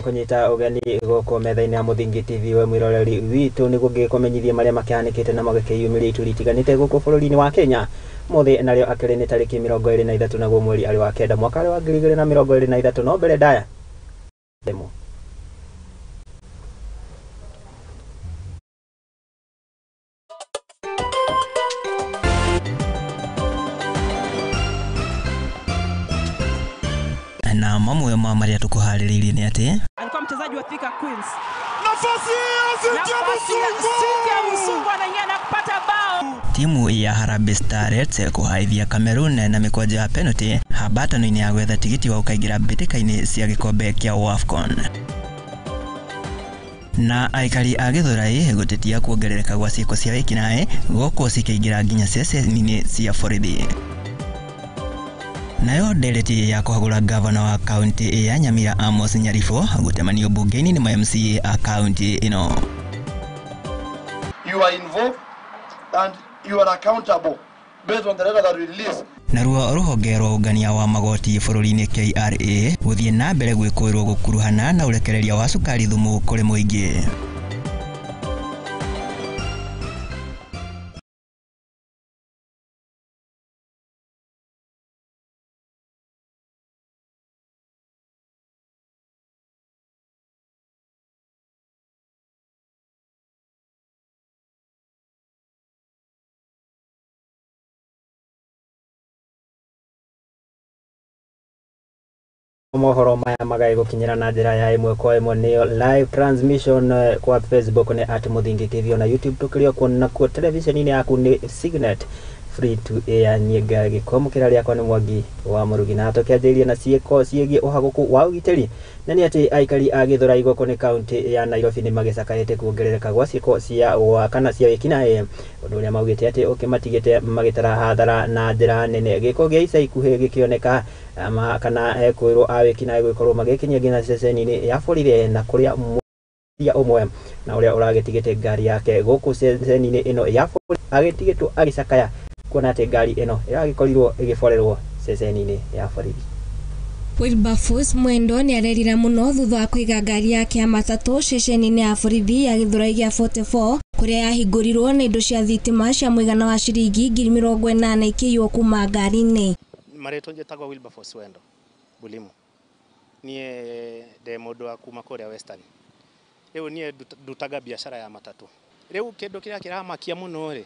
kunyita ugeni goko methaini ya Muthingi TV we mwiroreri witu ni gugikumenyithia maria makianikite na magakiyumiria itu ritiganite guku bururi-ini wa Kenya muthi nario akiri ni tariki 23 naguo mweri ari wa kenda mwaka wa 2023 no mbere daya demo na mamwe ya maria tukuhariririe ni ati alikuwa mchezaji wa Thika Queens. Nafasi ya Musungu anaingia na kupata bao. Timu ya Harambee Starlets kuhaithia Cameroon na mikwaju ya penalty habatano-ini ya gwetha tigiti wa ukaigira mbitikaini cia gikombe kia AFCON. Na aikari a Githurai gutetia kuongerereka gwa ciiko cia wikinae goko cikaigira nginya ceceni-ini cia borithi. Nayo ndereti ya kuhagura governor wa county ya Nyamira Amos Nyarifo gutemanio bunge-ini ni MCA a county ino. You are involved and you are accountable based on the letter that we release. Naruo ruhonge rwa ungania wa magoti bururi-ini KRA guthie na mbere gwikirwo gukuruhana na urekereria wa sukari thumu kuri muingi. Mohoro maya magai gukinyira na njira ya imwe kwa imwe ni live transmission kwa Facebook ni @Muthingi TV na YouTube tukirio kuona kwa television-ini yaku ni Signet free to air nyega gikomukira ria kwa ni Mwangi wa Murugi na tokianjiria na ciiko ciegie uhaguku wa ugiteri na ni ati aikari a Githurai goko ni county ya Nairobi ni magicakaite kuongerereka gwa ciiko cia wa kana cia wikinae undu uria maugite ati ukimatigite magitara hathara na njira nene giko gia ica ikuhi gikioneka ama kana kwirwo a wikinae gwikorwo magikinyia nginya ceceni-ini ya borithi na kuria ya umwe na uria uragitigite ngari yake guku ceceni-ini ino ya borithi agitigitwo agicakaya kuona ati ngari ino iragikorirwo igiborerwo ceceni-ini ya borithi. Wilberforce Mwendo ni arerira muno thutha wa kuiga ngari yake ya matatu ceceni-ini ya borithi ya Githurai gia 44 kuria yahingurirwo na indo cia thitima cia muigana wa ciringi 80,000 ikiiywo kuma ngari-ini. Mareto njitagwo Wilberforce Wendo Bulimu nie de mundu wa kuma kuria Western. Riu nie ndutaga biashara ya matatu. Riu kindu kiria kiramakia muno ri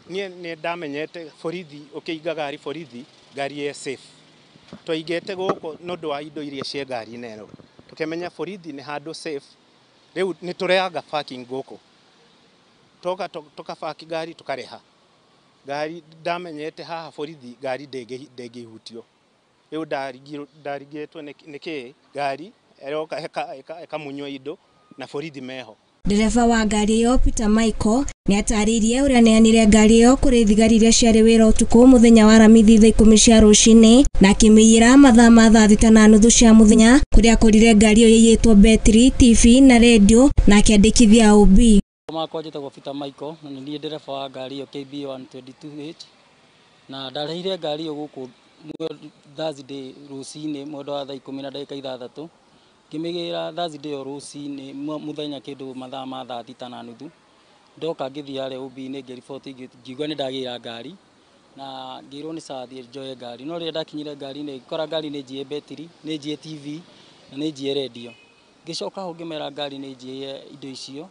nie ni ndamenyete borithi ukiiga ngari borithi ngari ye safe twaigete guko nondu wa indo iria cie ngari neno tukemenya borithi ni handu safe. Riu ni tureaga parking guko toka parking ngari tukareha ngari ndamenyete haha borithi ngari ndengihutio. Riu ndarigitwo niki ngari eroka ekamunywa indo na borithi meho. Dereva wa ngari yo Peter Michael ni ataririe uria neanire ngari yo kuri thigari iria ciari wira utuku muthenya wa Ramithi thaa 10 cia rucini na kimiyira mathaa ma thaa 6:30 cia muthenya kuria akorire ngari yo yeyetwo betri, TV na radio na akiandikithia OB. Makwa njitagwo Peter Michael na ni dereva wa ngari yo KB 1228 na ndarehire ngari yo guku Thursday rucini mwendo wa thaa 10:06 kimigira Thursday yo rucini muthenya kindu mathaa ma thaa 6:30 ndoka ngithiare OB-ini ngiriboti ngigwa ni ndagira ngari na ngirwo ni sathi njoye ngari no ria ndakinyire ngari-ini ikora ngari ni njie betri ni njie TV na ni njie radio ngicoka ho ngimera ngari ni njie indo icio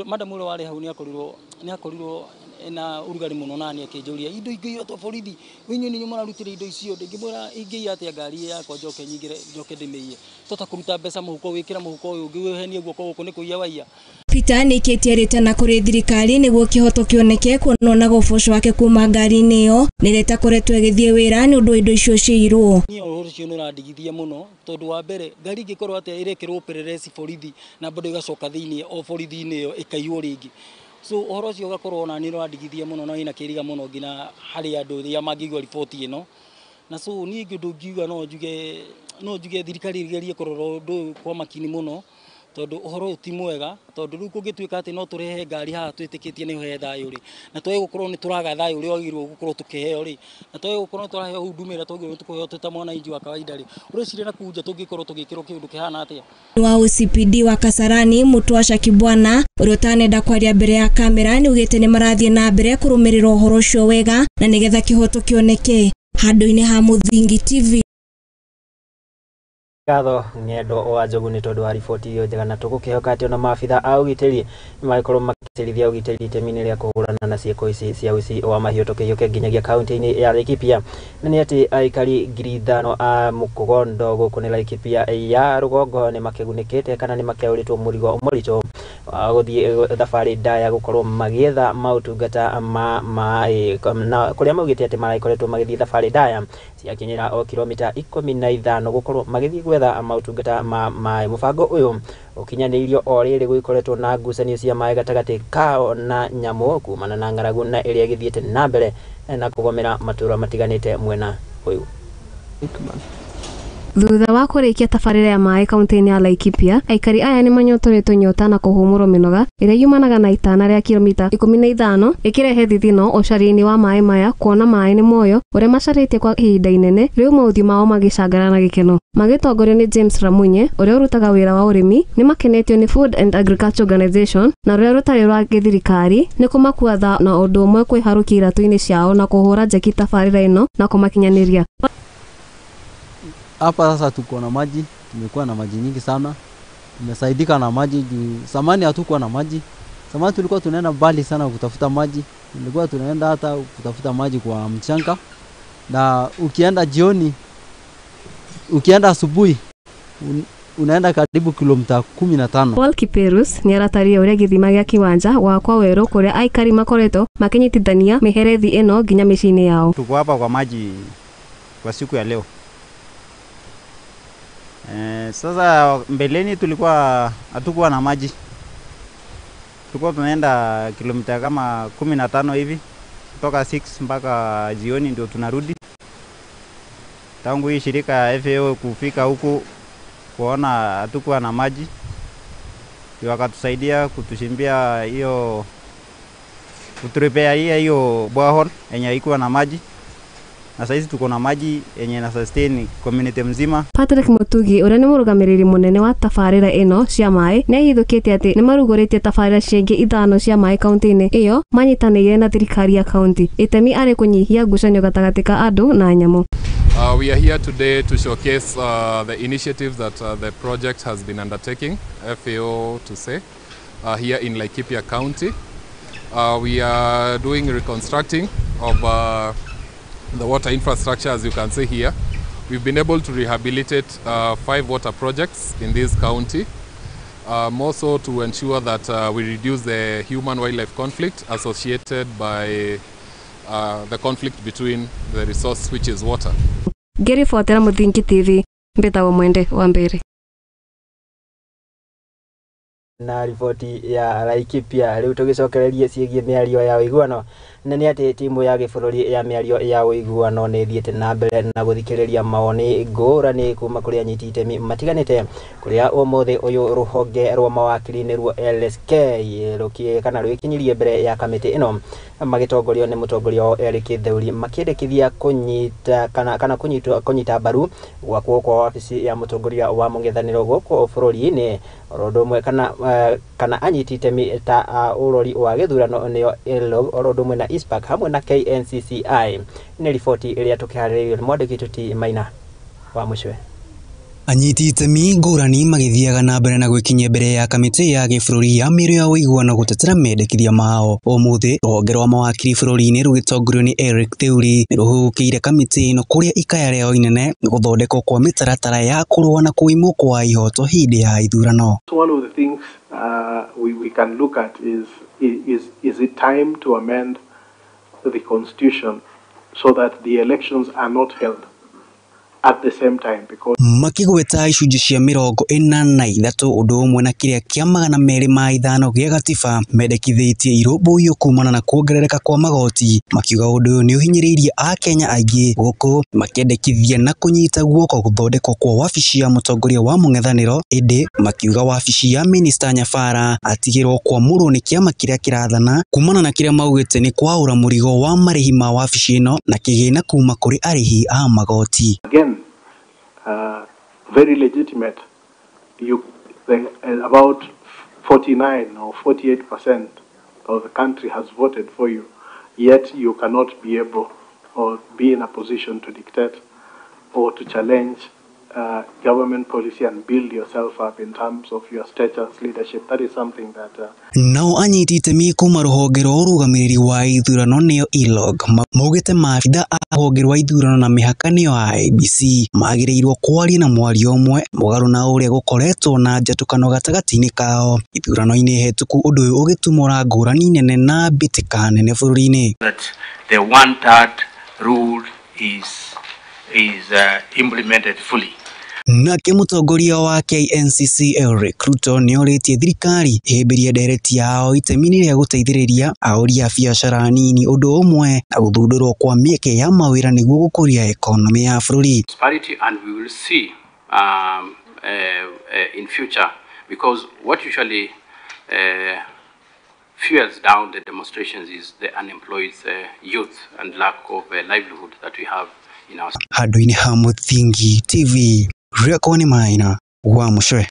madam ule wale hau ni akorirwo na urugari muno nani akinjuria indo ingio to borithi winyu ni nyuma rutire indo icio ngimura ingi atia ngari yakwa njoke nyigire njoke ndimeiye tota kuruta mbeca muhuko wikira muhuko uyu ngiwehenia guoko guku ni kuiya waiya. Peter ni kitierite na kuri thirikari niguo kihoto kioneke kuona goboco wake kuma ngari-ini yo nireta kuretwe githie wira ni undu indo icio ciirwo. Ni uhuru cio no randigithia muno tondu wa mbere ngari ngikorwo ati irekirwo pereresi borithi na bado igacoka thiini o borithi-ini yo ikaiywo ringi. So uhoro ucio ugakorwo na ni randigithia muno na ina kiriga muno ngina hari andu ria mangigwa ripoti ino na so ni ngiundu ngiuga no njuge thirikari igerie kurora undu kwa makini muno tondu uhoro ti mwega tondu riu kungituika ati no turehe ngari haha twitikitie ni he thayu ri na twa gukorwo ni turaga thayu ri ogirwo gukorwo tukiheo ri na twa gukorwo turaheo hudumira tugirwo tukuheo tuta mwana inji wa kawaida ri uricire na kunja tungikorwo tugikirwo kindu kihana atia wa OCPD wa Kasarani Mutwasha Kibwana uria utanenda kwaria mbere ya kamera ni ugite ni marathie na mbere kurumirira uhoro ucio wega na nigetha kihoto kioneke handu-ini ha Muthingi TV. Gatho ng'endo wa Njogu ni tondu wa riboti iyo njega na tugukihoka ati ona maabitha a ugitiri magikorwo makirithia ugitiri itemi-ini ria kuhurana na ciiko ici cia uici wa mahiu tukihiuke nginyagia kaunti-ini ya Laikipia na ni ati aikari 5,000 a Mukogondo guku ni Laikipia ya rugongo ni makigunikite kana ni makeuritwo murigo umuricho wa guthie thabari ndaya gukorwo magietha mautungata na kuria maugite ati maraikoretwo magithie thabari ndaya ciakinyira o kilomita 15 gukorwo magithie gwetha mautungata ma mubango uyu ukinyanirio o riri gwikoretwo na ngucanio cia mai gatagati kao na nyamu kumana na ngaragu na iria githiete na mbere na kugomera matura matiganite mwena uyu. Thutha wa kurikia tabarira ya mai kaunti-ini ya Laikipia, aikari aya ni manyotoretwo nyota na kuhumurwo minoga iria yumanaga na itana ria kilomita 15 ikirehe thithino ucaria-ini wa mai maya kuona mai ni moyo uria macaritie kwa ihinda inene riu mauthi mao magicangara na gikeno magitongorio ni James Ramunye uria urutaga wira wa urimi ni makenetio ni Food and Agriculture Organization na uria rutari rwa githirikari ni kumakua tha na undu umwe kwiharukia iratu-ini ciao na kuhura njeki tabarira ino na kumakinyaniria. Hapa sasa tuko na maji, tumekuwa na maji nyingi sana. Tumesaidika na maji juu zamani hatukuwa na maji. Zamani tulikuwa tunaenda mbali sana kutafuta maji. Tulikuwa tunaenda hata kutafuta maji kwa mchanga. Na ukienda jioni, ukienda asubuhi, unaenda karibu kilomita 15. Paul Kiperus ni arataria uria githima gia kiwanja wa kwa weru kuria aikari makoretwo makinyitithania miherethi ino nginya micini yao. Tuko hapa kwa maji kwa siku ya leo. Sasa mbeleni tulikuwa hatukuwa na maji. Tulikuwa tunaenda kilomita kama 15 hivi kutoka 6 mpaka jioni ndio tunarudi. Tangu hii shirika ya FAO kufika huku kuona hatukuwa na maji, ndio wakatusaidia kutushimbia hiyo kuturepea hiyo borehole yenye haikuwa na maji. Na saizi tuko na maji yenye na sustain community mzima. Patrick Mutugi uria ni murugamiriri munene wa tabarira ino cia mai ni ahithukite ati ni maruguritie tabarira ciengi 5 cia mai kaunti-ini iyo manyitanire na thirikari ya kaunti itemi ari kunyihia ngucanio gatagati ka andu na nyamu. We are here today to showcase the initiatives that the project has been undertaking, FAO to say, here in Laikipia County. We are doing reconstructing of the water infrastructure, as you can see here. We've been able to rehabilitate 5 water projects in this county, more so to ensure that we reduce the human-wildlife conflict associated by the conflict between the resource, which is water. Geri Fuatera Muthingi TV, mbeta wa mwende wa mbere. Na riboti ya Laikipia riu tugicokererie ciegie miario ya uiguano na ni ati timu ya gibururi ya miario ya uiguano ni thiete na mbere na guthikiriria maoni ngurani kuma kuri anyiti itemi matiganite kuria umuthi uyu ruhonge rwa mawakili ni ruo LSK rukie kana rwikinyirie mbere ya kamiti ino magitongorio ni mutongoria wa Eric Theuri makiendekithia kunyita kana kunyita mbaru gwakwo kwa ofisi ya mutongoria wa mung'ethaniro guku bururi-ini orodumwe kana anyiti itemi ta urori wa githurano niyo orodumwe na ISPAC hamwe na KNCCI ni riboti iria tukihaririirio ni mwandiki tuti Maina wa Mucwe. Anyiti itemi ngurani magithiaga na mbere na gwikinyia mbere ya kamiti ya gibururi ya miario ya uiguano gutetera mendekithia mao umuthi ruhonge rwa mawakili bururi-ini rugitongorio ni Eric Theuri ni ruhukiire kamiti ino kuria ikaya rĩao inene ni guthondekwo kwa mitaratara ya kurua na kuimwo kwa ihoto hindi ya ithurano. One of the things we can look at is it time to amend the constitution so that the elections are not held at the same time, because makigweta icunjĩ cia 43 ũndũ ũmwe na kĩrĩa kĩa 205 gĩa gatiba mendekithĩtie irũmbũiyo kumana na kuongerereka kwa magoti, makiuga ũndũ ũyũ nĩ ũhinyĩrĩirie Akenya aingĩ, gũkũ makĩendekithia na kũnyita guoko gũthondekwo kwa wabici ya mũtongoria wa mũng'ethanĩro, ĩndĩ makiuga wabici ya Minista Nyabara atigĩrwo kwamũrwo nĩ kĩama kĩrĩa kĩrathana kumana na kĩrĩa maugĩte nĩ kwaũra mũrigo wa marĩhi ma wabici ĩno na kĩgĩna kuma kũrĩ arĩhi a magoti. Again, very legitimate. About 49 or 48% of the country has voted for you, yet you cannot be able or be in a position to dictate or to challenge government policy and build yourself up in terms of your status, leadership. That is something that nao anyiti itemi kuma rũhonge rwa ũrũgamĩrĩri wa ithurano nĩyo ILOG maugĩte maabitha a rũhonge rwa ithurano na mĩhaka nĩyo IEBC magĩrĩirwo kwaria na mwario ũmwe mũgarũ na ũrĩa gũkoretwo na njatũkano gatagatĩ-inĩ kao ithurano-inĩ hetũku, ũndũ ũyũ ũgĩtumũra ngũrani nene na mbĩtĩka nene bũrũri-inĩ. That the 1/3 rule is implemented fully. Nake mũtongoria wa KNCC Eric Ruto nĩorĩtie thirikari ĩhĩmbĩrie ndereti yao itemi-inĩ rĩa gũteithĩrĩria ahũri a biacara nini, ũndũ ũmwe na gũthundũrwo kwa mĩeke ya mawĩra nĩguo gũkũria ekonomi ya bũrũri. And we will see in future, because what usually fuels down the demonstrations is the unemployed youth and lack of livelihood that we have in our state. Handũ-inĩ ha Mũthingi TV, rĩakwa nĩ Maina wa Mũcwe.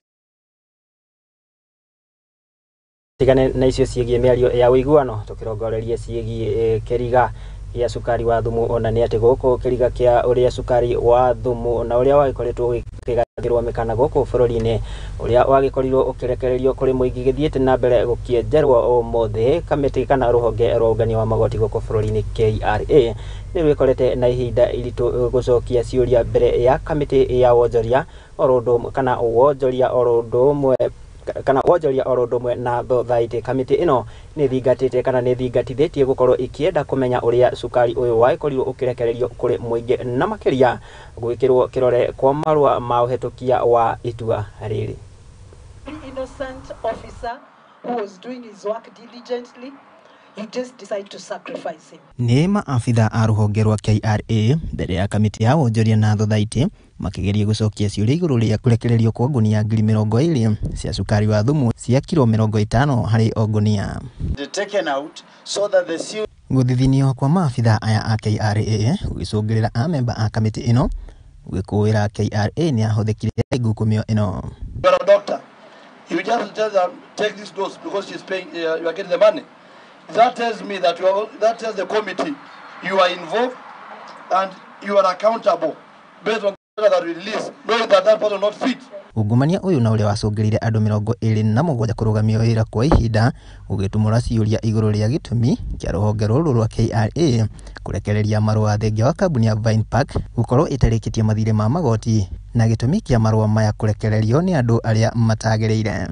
Tigane na icio ciĩgiĩ mĩario ya ũiguano, tũkĩrongoreria ciĩgiĩ kĩriga gĩa cukari wa thumu, ona nĩ atĩ gũkũ kĩriga kĩa ũrĩa cukari wa thumu na ũrĩa wagĩkoretwo gĩkĩgathĩrwo mĩkana gũkũ bũrũri-inĩ, ũrĩa wagĩkorirwo ũkĩrekererio kũrĩ mũingĩ gĩthiĩte na mbere gũkĩenjerwo ũmũthĩ, kamĩtĩ kana rũhonge rwa ũngania wa magoti gũkũ bũrũri-inĩ KRA nĩ rwĩkorete na ihinda iritũ gũcokia ciũria mbere ya kamĩtĩ ya wonjoria kana wonjoria oro ũndũ ũmwe na thothaitĩ. Kamĩtĩ ĩno nĩ thingatĩte kana nĩ thingatithĩtie gũkorwo ikĩenda kũmenya ũrĩa cukari ũyũ wagĩkorirwo ũkĩrekererio kũrĩ mũingĩ na makĩria gwĩkĩrwo kĩrore kwa marũa ma ũhetũkia wa itua rĩrĩ. Innocent officer who was doing his work diligently, you just decide to sacrifice him. Nĩ maabitha a rũhonge rwa KRA mbere ya kamĩtĩ ya wonjoria na thothaitĩ makĩgeria gũcokia ciũria igũrũ rĩa kũrekererio kwa ngunia 20,000 cia cukari wa thumu cia kilo 50 harĩ o ngunia. Gũthithinio kwa maabitha aya a KRA gũgĩcũngĩrĩra amemba a kamĩtĩ ĩno gwĩkũĩra KRA nĩ ahũthĩkire ngukumio ĩno. You are a doctor. You just tell them take this dose because she's paying. You are getting the money. That tells me that that tells the committee you are involved and you are accountable based on that release, knowing that that person not fit. Ungumania ũyũ na ũrĩa wacũngĩrĩire andũ 27 kũrũgamio wĩra kwa ihinda ũgĩtumũra ciũria igũrũ rĩa gĩtũmi kĩa rũhonge rũrũ rwa KRA kũrekereria marũa thengia wa kambuni ya Vine Park gũkorwo ĩtarĩkĩtie mathirĩ ma magoti na gĩtũmi kĩa marũa maya kũrekererio nĩ andũ arĩa matagĩrĩire.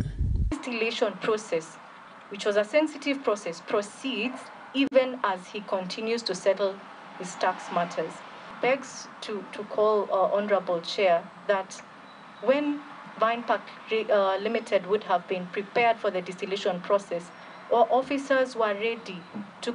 Distillation process, which was a sensitive process, proceeds even as he continues to settle his tax matters. Begs to call Honorable Chair that when Vine Park Limited would have been prepared for the distillation process, or officers were ready to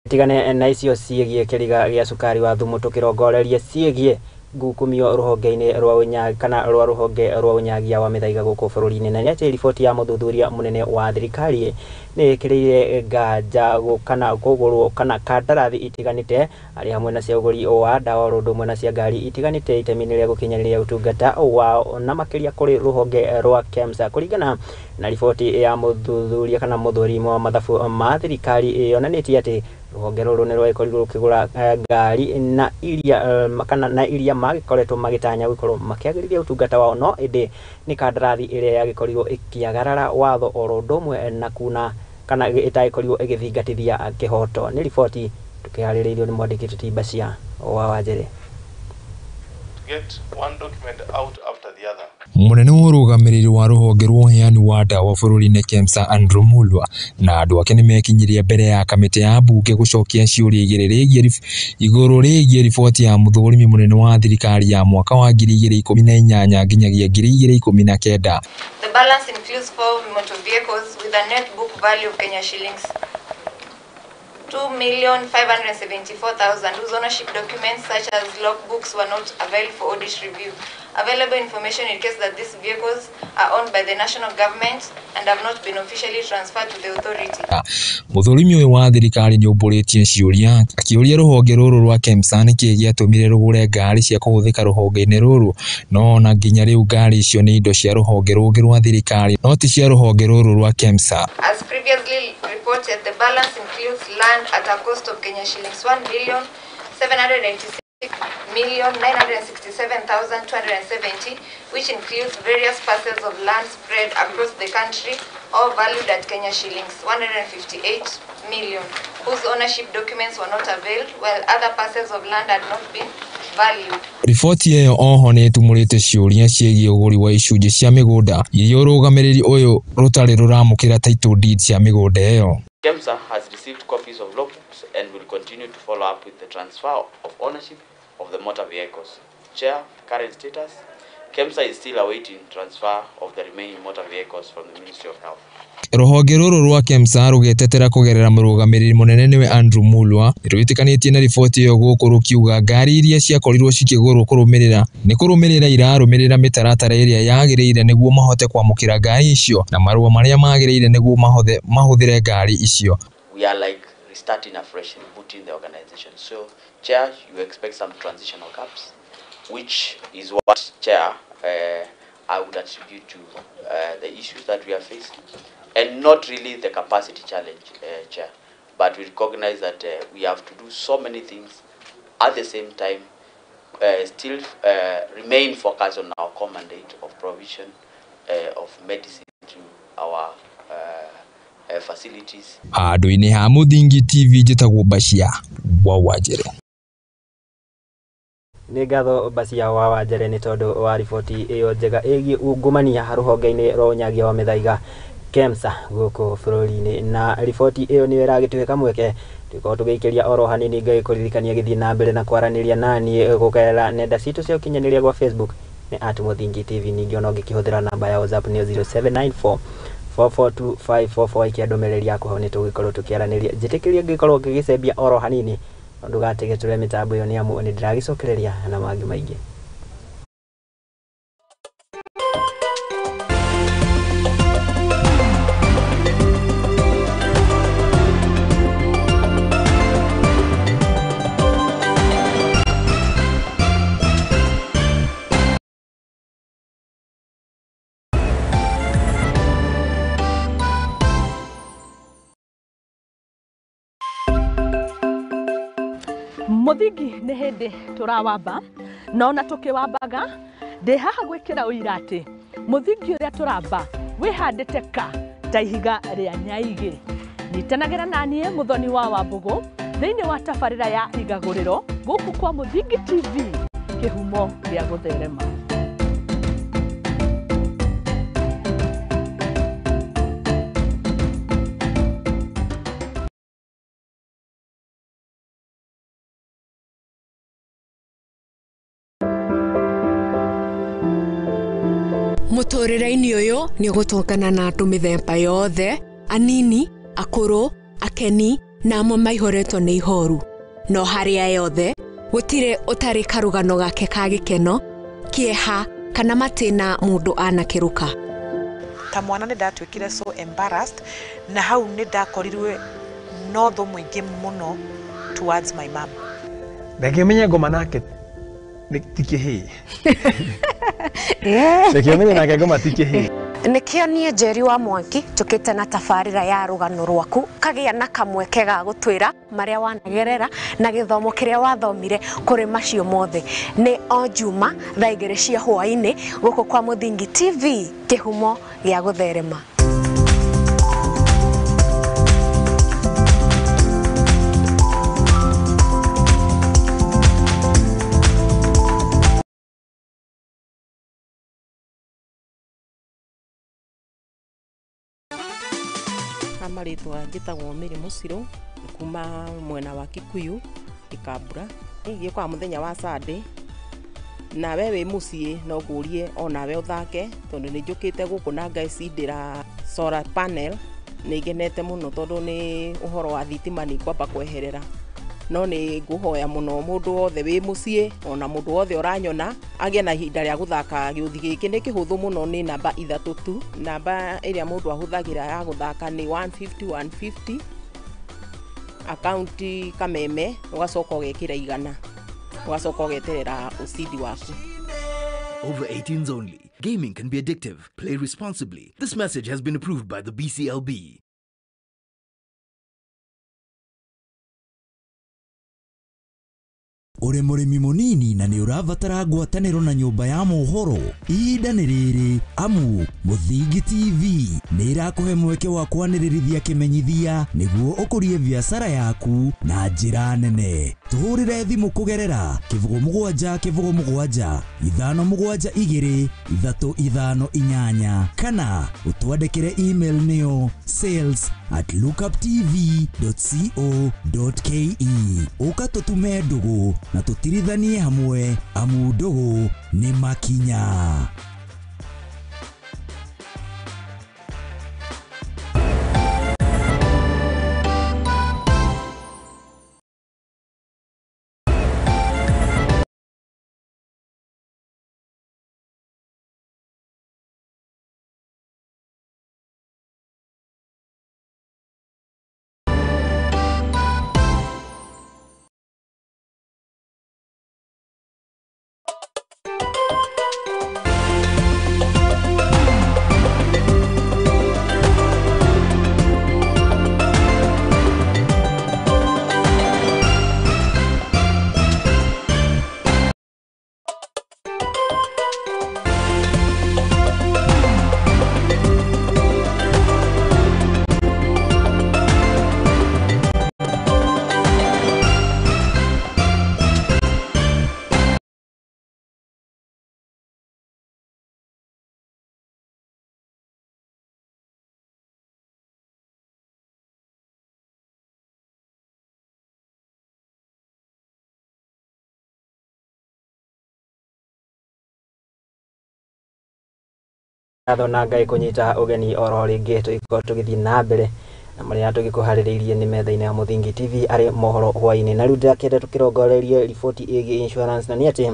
tigane na icio ciĩgiĩ kĩriga gĩa cukari wa thumu, tũkĩrongoreria ciĩgiĩ ngukumio rũhonge-inĩ rwa ũnyagi kana rwa rũhonge rwa ũnyagia wa mĩthaiga gũkũ bũrũri-inĩ. Na nĩatĩ riboti ya mũthuthuria mũnene wa thirikari nĩ ĩkĩrĩire nganja kana kũgũrwo kana kandarathi itiganĩte arĩ hamwe na cia ũgũri wa ndawa ũndũ ũmwe na cia ngari itiganĩte itemi-inĩ rĩa gũkinyanĩria ũtungata wao na makĩria kũrĩ rũhonge rwa KEMSA. Kũringana na riboti ya mũthuthuria kana mũthũrimo wa mathabu ma thirikari yonanĩtie atĩ rũhonge rũrũ nĩ rwagĩkorirwo rũkĩgũra ngari na iria magĩkoretwo magĩtanya gũkorwo makĩagĩrithia ũtungata wao, no ĩndĩ nĩ kandarathi ĩrĩa yagĩkorirwo ĩkĩagarara watho oro ũndũ ũmwe na kuna kana ĩtagĩkorirwo ĩgĩthingatithia kĩhoto. Nĩ riboti tukiharĩrĩirio nĩ mwandĩki Tibacia wa Wajere. Get one document out after the other. Munene wa urugamiriri wa ruhonge rwa uheani wa dawa bururi-ini KEMSA Andrew Mulwa na andu ake nimekinyirie mbere ya kamiti ya bunge gucokia ciuria iguru rigiĩ riboti ya muthurimi munene wa thirikari ya mwaka wa 2018 nginyagia 2019. The balance includes 4 motor vehicles with a net book value of Kenya shillings 2,574,000 whose ownership documents such as logbooks were not available for audit review. Available information indicates that these vehicles are owned by the national government and have not been officially transferred to the authority. Muthurimi uyu wa thirikari ni umburitie ciuria akiuria ruhonge ruru rwa KEMSA niki giatumire rugure ngari cia kuhuthika ruhonge-ini ruru no na nginya riu ngari icio ni indo cia ruhonge rungi rwa thirikari no ti cia ruhonge ruru rwa KEMSA. As previously reported, the balance includes land at a cost of Kenya shillings 1,786,967,270, which includes various parcels of land spread across the country, all valued at Kenya shillings 158 million, whose ownership documents were not availed, while other parcels of land had not been valued. Riboti iyo oho ni itumurite ciuria ciegie uguri wa icunji cia migunda iria urugamiriri uyu rutari ruramukira title deed cia migunda iyo. KEMSA has received copies of logbooks and will continue to follow up with the transfer of ownership of the motor vehicles. Chair, current status, KEMSA is still awaiting transfer of the remaining motor vehicles from the Ministry of Health. Ruhonge ruru rwa KEMSA rugetetera kugerera murugamiriri munene niwe Andrew Mulwa rwitikanĩtie na riboti iyo guku rukiuga ngari iria ciakorirwo cikigurwo kurumirira irarumirira mitaratara iria yagiriire niguo mahote kwamukira ngari icio na marua maria magiriire niguo mahuthire ngari icio. We are like restarting afresh and rebooting the organization. So, Chair, you expect some transitional gaps, which is what, Chair, I would attribute to the issues that we are facing. And not really the capacity challenge, Chair, but we recognize that we have to do so many things at the same time, still remain focused on our core mandate of provision of medicine to our facilities. Handũ-inĩ ha Muthingi TV njĩtagwo Bacia wa Wajere. Nĩ ngatho Bacia wa Wajere nĩ tondũ wa riboti ĩyo njega ĩgiĩ ungumania rũhonge-inĩ rwa ũnyagia wa mĩthaiga KEMSA gũkũ bũrũri-inĩ, na riboti ĩyo nĩ ĩragĩtuĩka mweke tuko tũgĩikĩria oro hanini ngagĩkũririkania gĩthiĩ na mbere na kwaranĩria nani gũkerera nenda citũ cia ũkinyanĩria gwa Facebook nĩ @Muthingi TV. Ningĩ ona ũngĩkĩhũthĩra namba ya WhatsApp nĩ 0794 442 ikiandomereria yako nĩ tũgĩkorwo tũkĩaranĩria. Njĩtĩkĩria ngĩkorwo ngĩgĩcembia oro hanini ndũgatege tũre mĩtambo ĩyo nĩ amu nĩ ndĩragĩcokereria na mangĩ maingĩ. Muthingi nĩ hĩndĩ tũrawamba no na tũkĩwambaga ndĩ haha gwĩkĩra ũira atĩ muthingi ũrĩa tũramba wĩhandĩte ta ihiga rĩa nyaigĩ. Nyitanagĩra naniĩ Mũthoni wa Wambũgũ thĩinĩ wa tabarĩra ya igagũrĩro gũkũ kwa Muthingi TV, kĩhumo gĩa gũtherema. Mũtũrĩre-inĩ ũyũ nĩ gũtũngana na andũ mĩthemba yothe, anini, akũrũ, akeni na amwe maihoretwo nĩ ihoru. No harĩa yothe gũtirĩ ũtarĩ karũgano gake ka gĩkeno, kĩeha kana matĩna mũndũ anakĩruka. Ta mwana nĩ ndatuĩkire so embarrassed na hau nĩ ndakorirwe no thũ mũingĩ mũno towards my mom. Ndakĩmenya ngoma nake tikĩhĩ. Ndakĩmenya nake ngoma tikĩhĩ. Nĩkĩo niĩ Njeri wa Mwangi tũkĩte na tabarĩra ya rũgano rwaku kagĩa na kamweke ga gũtwĩra marĩa wanagerera na gĩthomo kĩrĩa wathomire kũrĩ macio mothe. Nĩ o Juma thaa 2 cia hwaĩ-inĩ gũkũ kwa Muthingi TV, kĩhumo gĩa gũtherema. maritwa njitagwo Miri Musiro kuma mwena wa Kikuyu Ikambura ngiye kwa muthenya wa Sunday na wewe mucie no gurie ona we uthake tondu ni njukite guku na ngaicindira solar panel ni ngenete muno tondu ni uhoro wa thitima ni kwamba kweherera no ni nguhoya muno mundu wothe wi mucie ona mundu wothe uranyona agie na ihinda ria guthaka giuthi giki ni kihuthu muno ni namba 3 tu namba iria mundu ahuthagira ya guthaka ni 150 akaunti kameme ugacoka ugekira igana ugacoka ugeterera ucidi waku. Over 18s only. Gaming can be addictive. Play responsibly. This message has been approved by the BCLB. Ure murimi munini na ni uravatara ngwataniro na nyumba ya mohoro ihinda ni riri amu Muthingi TV ni irakuhe mweke wa kwanirithia kimenyithia niguo ukurie biacara yaku na njira nene. Tuhurire thimu kugerera kivugo mugwanja 572 kana utwandikire email niyo sales@lookuptv.co.ke ukatutume ndugu na tutirithanie hamwe amu ndugu ni makinya. Ngatho na Ngai kunyita ugeni oro ringi tuiko tugithi na mbere na maria tugikuhaririirie ni metha-ini ya Muthingi TV ari Mohoro Hwaiini na riu ndakende tukirongorerie riboti igi insurance na ni ati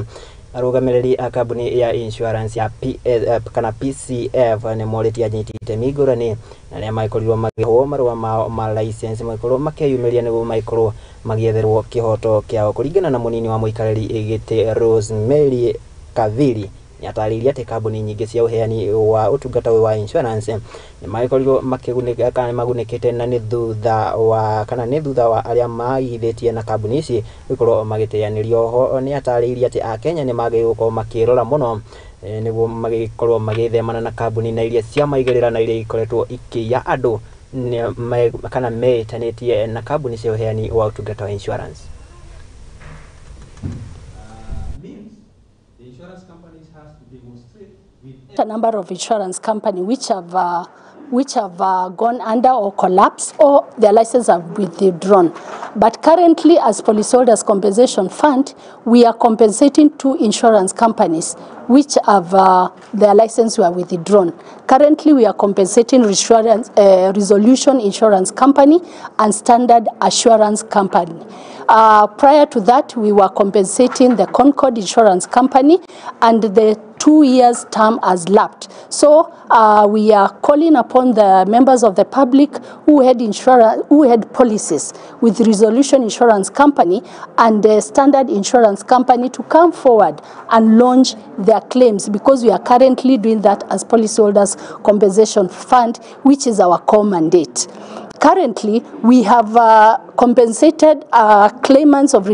arugamiriri a kambuni ya insurance ya PCF ni moriti anyitite migurani na ria maikorirwo magihwo marua ma license maikorwo makeyumiria niguo maikorwo magietherwo kihoto kiao kuringana na munini wa muikariri igite Rosemary Kaviri yatariria ati kambuni nyingi cia uheani wa utungata wa insurance ni maikorirwo makigunika kana magunikite na ni thutha wa aria maigithitie na kambuni ici gukorwo magiteanirio ho ni atariria ati a Kenya ni magĩgũkorwo makirora muno niguo magikorwo magithemana na kambuni na iria cia maigirira na iria ikoretwo ikiya andu kana metanitie na kambuni cia uheani wa utungata wa insurance. A number of insurance companies which have gone under or collapsed or their licenses have withdrawn. But currently, as Policyholders Compensation Fund, we are compensating 2 insurance companies which have their license were withdrawn. Currently, we are compensating Resolution Insurance Company and Standard Assurance Company. Prior to that, we were compensating the Concord Insurance Company, and the 2 years term has lapsed. So we are calling upon the members of the public who had policies with Resolution Insurance Company and the Standard Insurance Company to come forward and launch their claims, because we are currently doing that as Policyholders Compensation Fund, which is our core mandate. Currently, we have compensated claimants of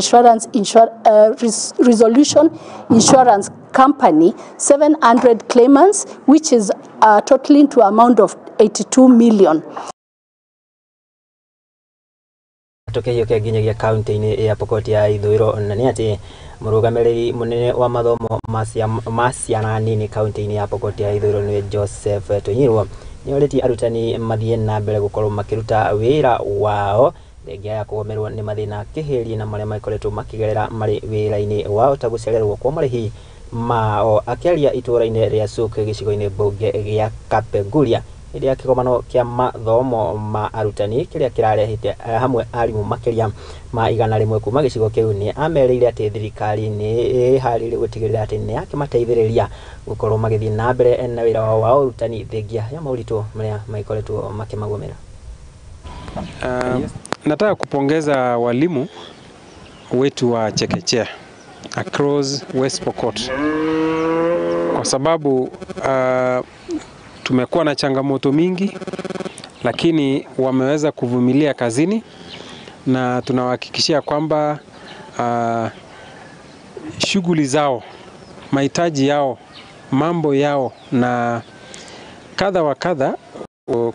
Resolution Insurance Company, 700 claimants, which is totaling to amount of 82 million. Tukiyoke nginyagia kaunti-ini ya Pokot ya Ithũĩro na nĩ ati murugamiriri munene wa mathomo ma ciana nini kaunti-ini ya Pokot ya Ithũĩro ni Joseph Tonyirwo nĩorĩtie arutani mathiĩ na mbere gũkorwo makĩruta wĩra wao thengia ya kũgomerwo nĩ mathĩna kĩhĩri na marĩa makoretwo makĩgerera marĩ wĩra-inĩ wao ta gũcererwo kwa marĩhi mao. Akĩaria itũũra-inĩ rĩa Suk gĩcigo-inĩ mbunge gĩa Kapenguria hĩndĩ ya kĩgomano kĩa mathomo ma arutani kĩrĩa kĩrarehete hamwe arimũ makĩria ma 100 kuma gĩcigo kĩu, nĩ amerĩire atĩ thirikari nĩ harĩrĩ gũtigĩrĩra atĩ nĩ yakĩmateithĩrĩria gũkorwo magĩthiĩ na mbere na wĩra wao wa ũrutani thengia ya maũritũ marĩa maikoretwo makĩmagomera. Nataka kupongeza walimu wetu wa chekechea across West Pokot kwa sababu tumekuwa na changamoto mingi, lakini wameweza kuvumilia kazini na tunawahakikishia kwamba shughuli zao, mahitaji yao, mambo yao na kadha wa kadha,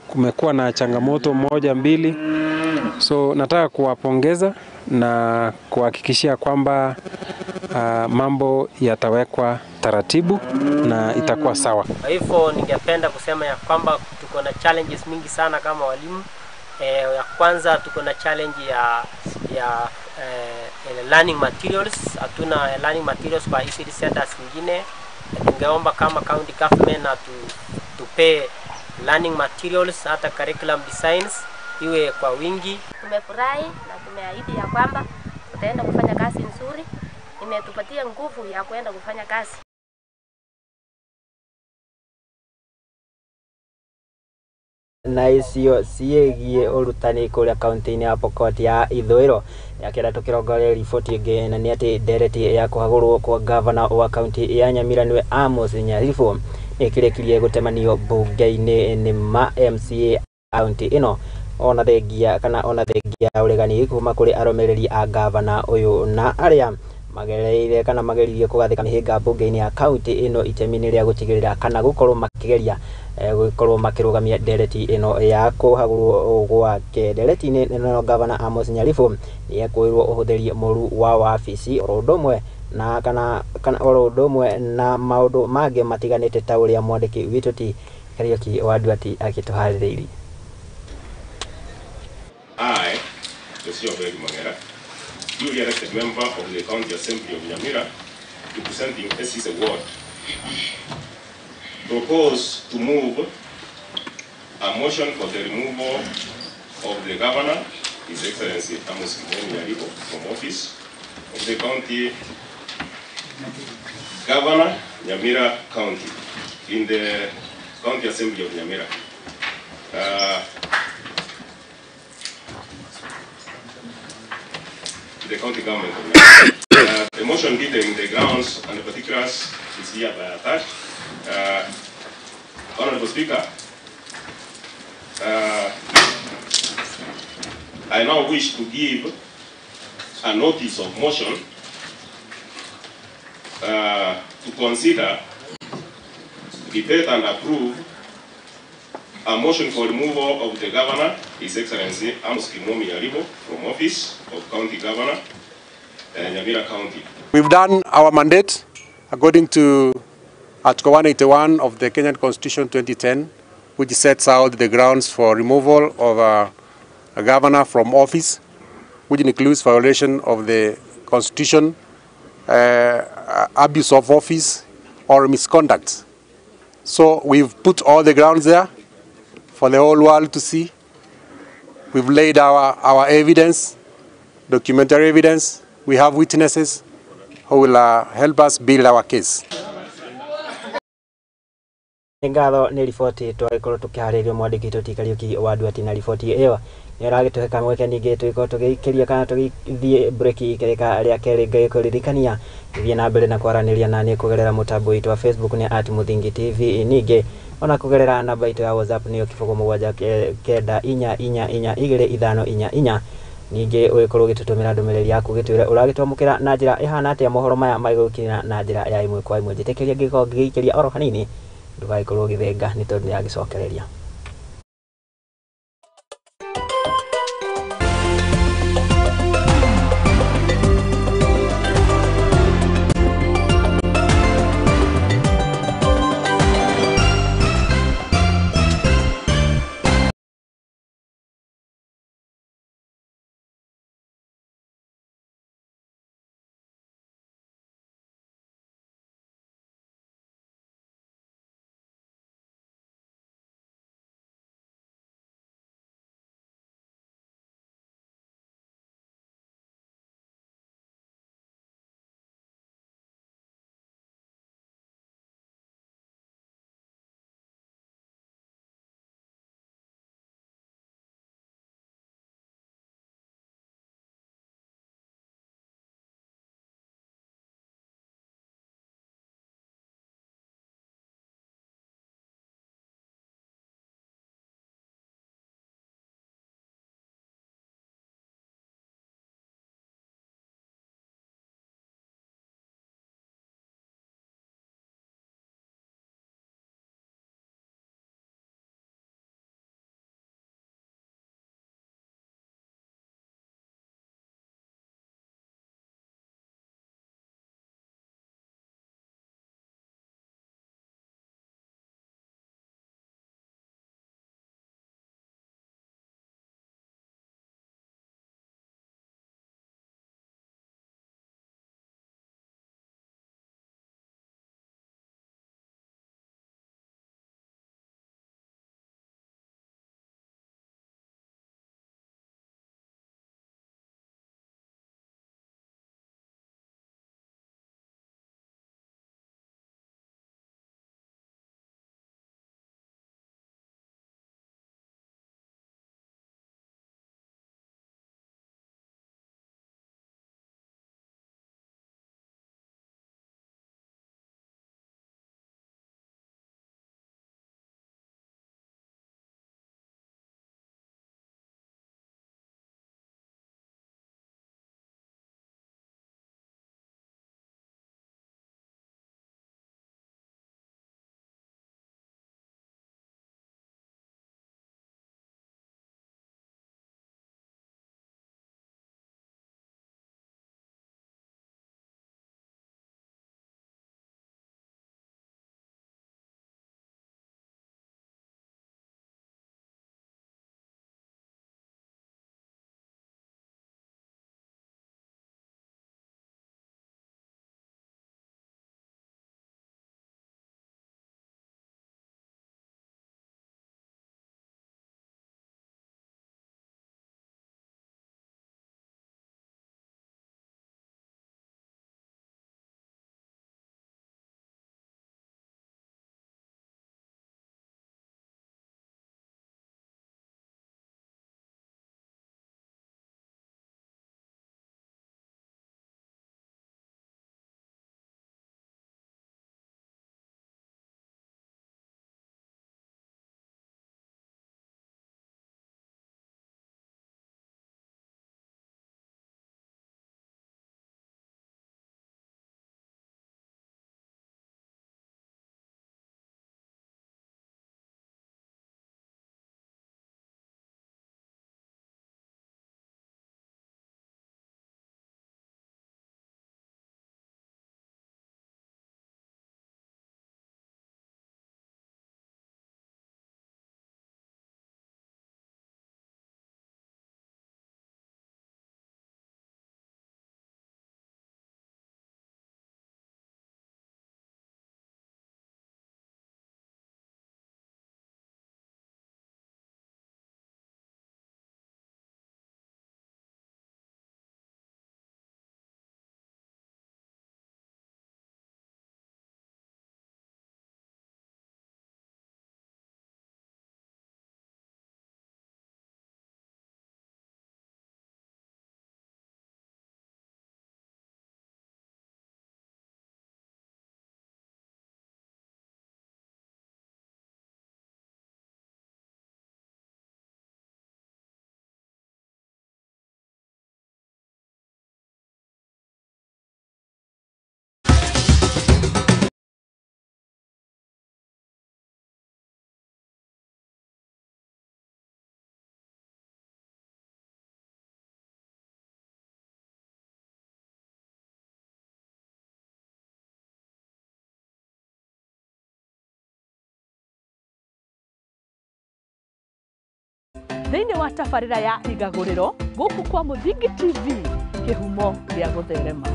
kumekuwa na changamoto moja mbili. So nataka kuwapongeza na kuhakikishia kwamba mambo yatawekwa taratibu na itakuwa sawa. Kwa hivyo ningependa kusema ya kwamba tuko na challenges mingi sana kama walimu. Ya kwanza tuko na challenge ya learning materials. Hatuna learning materials kwa ECD centers nyingine. Ningeomba kama county government na tupe learning materials hata curriculum designs iwe kwa wingi. Tumefurahi na tumeahidi ya kwamba tutaenda kufanya kazi nzuri. Imetupatia nguvu ya kwenda kufanya kazi. Na icio ciĩgiĩ ũrutani kũrĩa kaunti-inĩ ya Pokot ya ithũĩro. Yakĩenda tũkĩrongoria riboti ĩngĩ na nĩ atĩ ndereti ya kũhagũrwo kwa gavana wa kaunti ya Nyamira nĩwe Amos Nyaribo ĩkĩrĩkirie gũtemanio mbunge-inĩ ma MCA kaunti ĩno ona thengia ũregani kuma kũrĩ arũmĩrĩri a gavana ũyũ na arĩa magereire kana mageririe kũgathĩka mĩhĩnga mbunge-inĩ ya kaunti ĩno itemi-inĩ rĩa gũtigĩrĩra kana gũkorwo makĩgeria gũkorwo makĩrũgamia ndereti ĩno ya kũhagũrwo gwake. Ndereti-inĩ ĩno gavana Amos Nyaribo nĩ ekũĩrwo ũhũthĩri mũru wa wabici oro ũndũ ũmwe na maũndũ mangĩ matiganĩte ta ũrĩa mwandĩki witũ ti Kariuki wa Nduati agĩtũharĩrĩirie. I, Mr. Obedi Mangera, duly elected member of the County Assembly of Nyamira, representing SC's ward, propose to move a motion for the removal of the governor, His Excellency Amos Nyaribo, from office of the county governor, Nyamira County, in the County Assembly of Nyamira. The county government of Nyamira. The motion detailing the grounds and the particulars is hereby attached. Honorable Speaker, I now wish to give a notice of motion to consider, debate and approve a motion for removal of the governor, His Excellency Amos Nyaribo, from office of County Governor, Nyamira County. We've done our mandate according to Article 181 of the Kenyan Constitution 2010, which sets out the grounds for removal of a governor from office, which includes violation of the Constitution, abuse of office, or misconduct. So we've put all the grounds there for the whole world to see. We've laid our evidence, documentary evidence. We have witnesses who will help us build our case. Ngatho nĩ riboti twagĩkorwo tũkĩharĩrio mwandĩki witũ Kariuki wa Nduati na riboti ĩyo nĩ ĩragĩtũhe mweke ningĩ tũgĩkorwo tũgĩikĩria kana tũgĩthiĩ breki ikereka rĩa kerĩ ngagĩkũririkania gĩthiĩ na mbere na kwaranĩria na niĩ kũgerera mũtambo witũ wa Facebook nĩ @Muthingi TV, ningĩ ona kũgerera namba itũ ya WhatsApp nĩyo 0779442544. Ningĩ ũgĩkorwo ũgĩtũtũmĩra ndũmĩrĩri yaku gĩtwĩre ũragĩtwamũkĩra na njĩra ĩhana atĩa mohoro maya magĩgũkinyĩra na njĩra ya ĩmwe kwa ĩmwe. Njĩtĩkĩria ngĩkorwo ngĩgĩikĩria oro hanini ndũgagĩkorwo ũgĩthenga nĩ tondũ nĩ yagĩcokereria. thĩinĩ wa tabarĩra ya igagũrĩro gũkũ kwa Mũthingi TV kĩhumo gĩa gũtherema.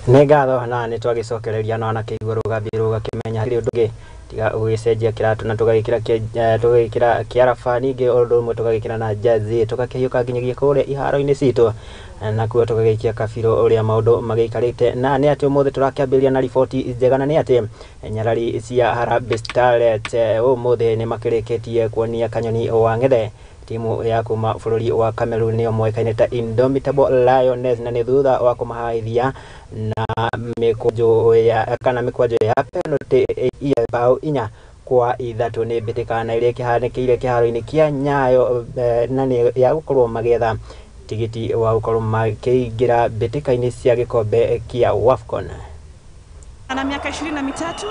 Ngatho na nĩ twagicokereria na kĩigua rũgambi rũgakĩmenya harĩ ũndũ ũngĩ tiga ũgĩcenjia kĩratũ na tũgagĩkĩra kĩaraba ningĩ ũndũ ũmwe tũgagĩkĩra na jazi tũgakĩhiũka nginyagia kũrĩa iharo-inĩ citũ na kuo tũgagĩikia kabiro ũrĩa maũndũ magĩikarĩte na nĩ atĩ ũmũthĩ tũrakĩambĩrĩria na riboti njega na nĩ atĩ nyarari cia Harambee Starlets ũmũthĩ nĩ makĩrĩkĩtie kuonia kanyoni wa ng'ethe timu ya kuma bũrũri wa Cameroon nĩyo moĩkaine ta Indomitable Lioness na nĩ thutha wa kũmahaithia na mĩkwanjo ya penalty ya bao 4-3 nĩ mbĩtĩkana ĩrĩa ĩkĩhanĩkĩire kĩharo-inĩ kĩa Nyayo na nĩ ya gũkorwo magĩetha tigiti wa gũkorwo makĩingĩra mbĩtĩka-inĩ cia gĩkombe kĩa WAFCON. Ana miaka 23.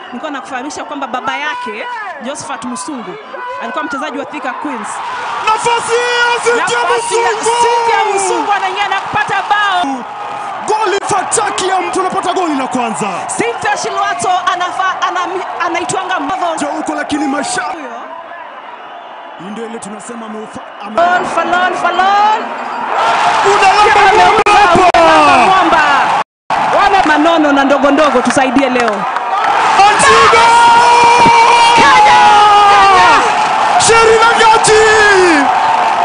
Nilikuwa nakufahamisha kwamba baba yake Josephat Musungu alikuwa mchezaji wa Thika Queens. Nafasi ya Musungu anaingia na kupata bao. Goli fataki ya mtu anapata goli la kwanza. Cynthia Shilwato anaitwanga mbavo. Jo huko lakini mashabu. Ndio ile tunasema Falon. Mwamba. Wana manono na ndogo ndogo tusaidie leo. Antigo! Kenya! Sheri Langati!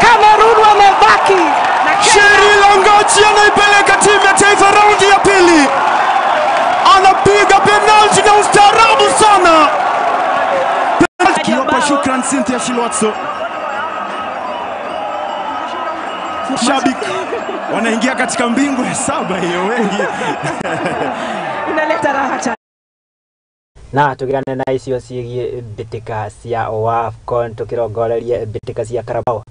Cameroon wamebaki na Kenya. Sheri Langati anaipeleka timu ya taifa raundi ya pili. Anapiga penalti na ustaarabu sana. Penalti kiwapa shukran Cynthia Shilwatso. Shabiki wanaingia katika mbingu ya 7 hiyo wengi. Inaleta raha cha na tugirane na icio ciĩgiĩ mbĩtĩka cia WAFCON tũkĩrongoreria mbĩtĩka cia Carabao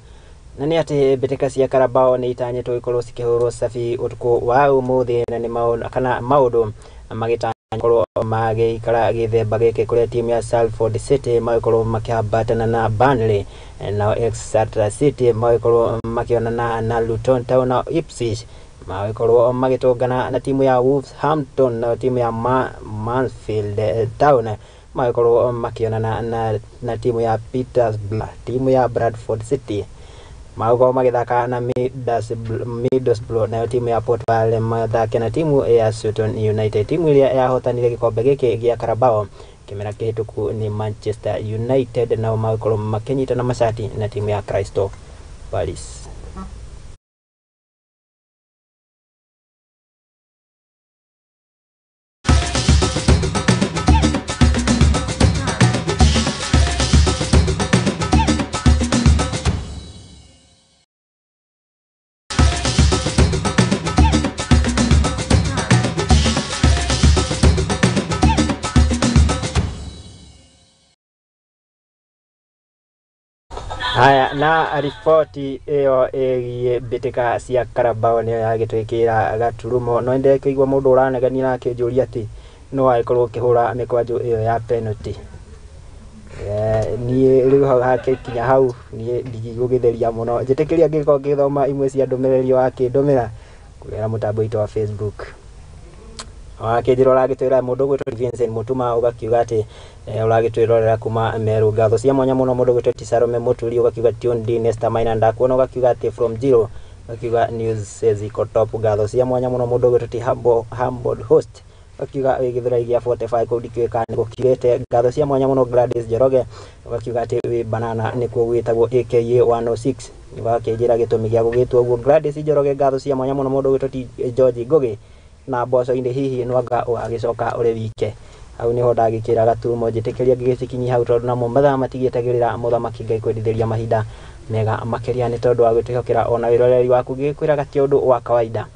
na nĩ atĩ mbĩtĩka cia Carabao nĩ itanyĩtwo ikorwo cikĩhũrwo cabi ũtukũ wa ũmũthĩ na nĩ maũndũ magĩtanyĩtwo magĩikara gĩthemba gĩkĩ kũrĩa timu ya Salford City magĩkorwo makĩambatana na Burnley na Exeter City magĩkorwo makĩonana na Luton Town na Ipswich magĩkorwo magĩtũngana na timu ya Wolverhampton na timu ya Mansfield Town magĩkorwo makĩonana na timu ya Peterborough timu ya Bradford City magĩkorwo magĩthaka na Middlesbrough na timu ya Port Vale mathake na timu ya Sutton United. Timu ĩrĩa yahotanire gĩkombe gĩkĩ gĩa Carabao kĩmera kĩhĩtũku nĩ Manchester United nao magĩkorwo makĩnyitana macati na timu ya Crystal Palace. Haya na riboti ĩyo ĩgiĩ mbĩtĩka cia Carabao nĩyo yagĩtwĩkĩra gaturumo no ndĩ kũigua mũndũ ũranegania na akĩnjũria atĩ no agĩkorwo ũkĩhũra mĩkwanjo ĩyo ya penalty. Niĩ rĩu hau hakinya hau niĩ ndigũgĩtheria mũno njĩtĩkĩria ngĩkorwo ngĩthoma imwe cia ndũmĩrĩri wakĩndũmĩra kũgerera mũtambo witũ wa Facebook. Wakĩnjĩra ũragĩtwĩra mũndũ gwĩtwo Vincent Mutuma ũgakiuga atĩ ũragĩtwĩrorera kuma Meru. Ngatho cia mwanya mũno mũndũ gwĩtwo Tisarome Muturi ũgakiuga Tundi Nesta Maina ndakuona ũgakiuga atĩ from Zero ũgakiuga news says iko top. Ngatho cia mwanya mũno mũndũ gwĩtwo Humble Host ũgakiuga wĩgĩthũrai gĩa 45 kũu ndikĩũka nĩ gũkirĩte. Ngatho cia mwanya mũno Gladys Njoroge ũgakiuga atĩ wĩ banana nĩkuo gwĩtagwo AKA 106 ũgakĩnjĩra gĩtũmi gĩa gũgĩtwo ũguo Gladys Njoroge. Ngatho cia mwanya mũno mũndũ gwĩtwo George Ngogi na mboco-inĩ hihi nwanga ũgagĩcoka ũrĩ wike. Hau niho ndagĩkĩra gaturumo njĩtĩkĩria ngĩgĩcikinyi hau tondũ namo mathaa matigĩetagĩrĩra mũthamaki Ngai kwendithĩria mahinda mega makĩria nĩ tondũ wa gwĩtĩkĩra ona wĩroreri waku gĩkwĩraga ti ũndũ wa kawaida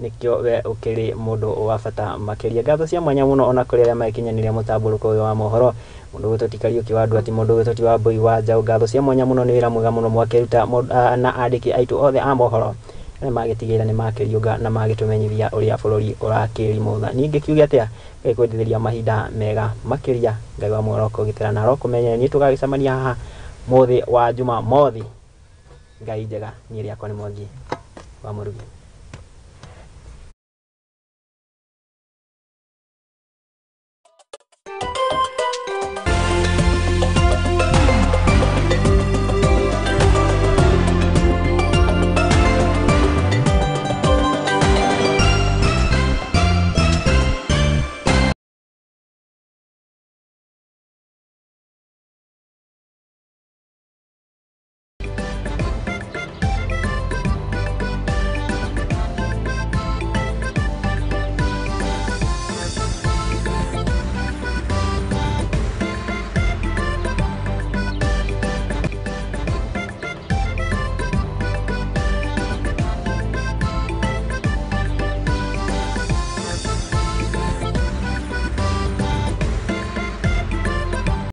nĩkĩo we ũkĩrĩ mũndũ wa bata makĩria. Ngatho cia mwanya mũno ona kũrĩ arĩa magĩkinyanĩria mũtambũrũko ũyũ wa mohoro mũndũ gwĩtwo Tikariũki wa Ndwati mũndũ gwĩtwo Tiwambui wa Njaũ. Ngatho cia mwanya mũno nĩ wĩra mwega mũno mwakĩruta na andĩki aitũ othe a mohoro magitigĩra nĩ makĩriũnga na magĩtũmenyithia ũrĩa bũrũri ũrakĩrimũtha. Ningĩ kiuge atĩa gĩkwendithĩria mahinda mega makĩria Ngai wa muoyo kũgitĩra na kũmenya nĩ tũgagĩcemania haha mũthĩ wa Jumamothi. Ngai njega niĩ rĩakwa nĩ Mwangi wa Murugi.